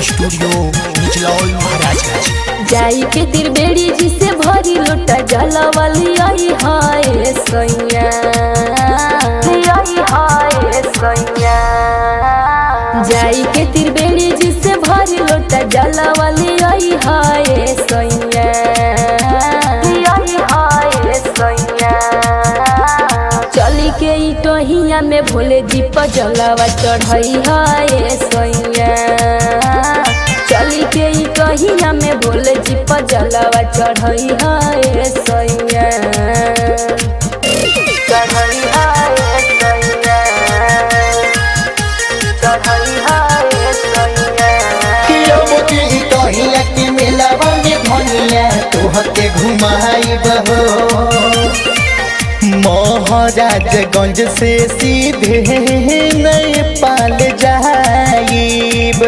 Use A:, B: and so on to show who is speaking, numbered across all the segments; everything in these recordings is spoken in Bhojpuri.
A: स्टूडियो निचलौल महाराजगंज।
B: जाई के त्रिवेणी जी से भरी लोटा जला वाली आई हाय सैया जाई के त्रिवेणी जी से भरी लोटा जला वाली आई हाय सैया चली के टहिया में भोले जी पर जलावा चढ़ई हाय सैया चली के टहिया में भोले जी पर जलावा चढ़ई हाय सैया चढ़ई हाय सैया चढ़ई हाय सैया
C: टहिया के मेलावा में धनिया तोहके घुमाई बहो महाराजगंज से सीधे नेपाल जाइब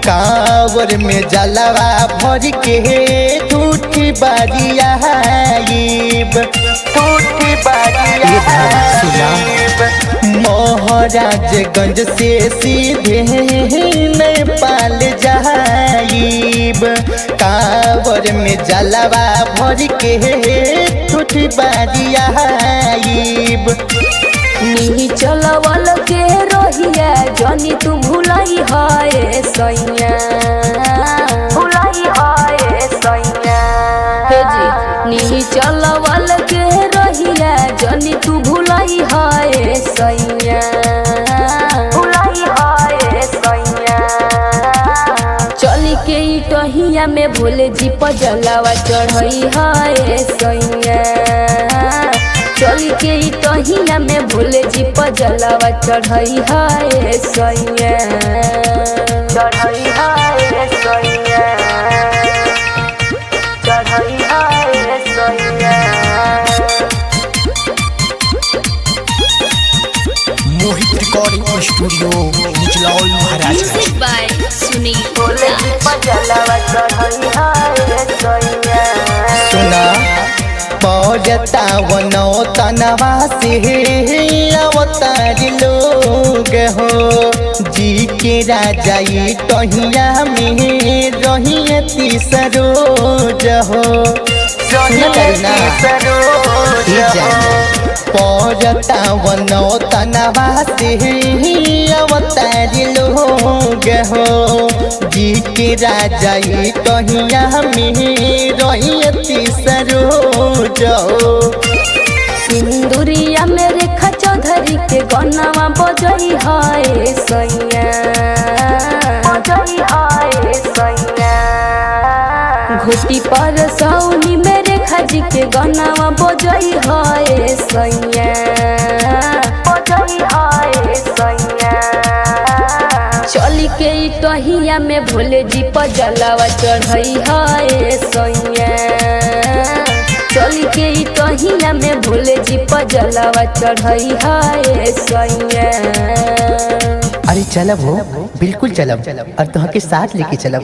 C: कांवर में जलवा भर के टूटी बारियाइब महाराजगंज से सीधे नेपाल जाइब कांवर में जलवा भर के टूटी बारियाइब
B: नी चलवल के रहिया जनी तू भुलाई हाय सैया भुलाई हाय सैया हे जी नी चलवल के रहिया जनी तू भुलाई हाय सैया भुलाई हाय सैया चली के टहिया में भोले जी पर जलावा चढ़ई हाय सैया चली के टहिया में भोले जी पर जलावा चढ़ई हाय सैया चढ़ई हाय सैया चढ़ई हाय सैया
A: Mohit recording studio Nichlaul Maharajganj.
D: By Sunil
B: Bhole ji पर जलावा चढ़ई हाय सैया
C: सुना पौजतावनो तनवा से अवतार लोग हो जी के राजा टहिया में रहिए तीसरोज हो पौजतावनो तनवा से अवतार लोग हो जी के राजा टहिया में रहिए तीसरोज
B: सिंदूरिया मेरे चौधरी के गन्नावा बजई हाय सैया बजई हाय सैया घुटी पर सौनी मेरे खाजी के गन्नावा बजई हाय सैया बजई हाय सैया चली के टहिया में भोले जी पर जलावा चढ़ई हाय सैया चली के टहिया में भोले जी पर जलावा चढ़ई हाय सैया
C: अरे चलब हो बिल्कुल चलब और तुह के साथ लेके चलब।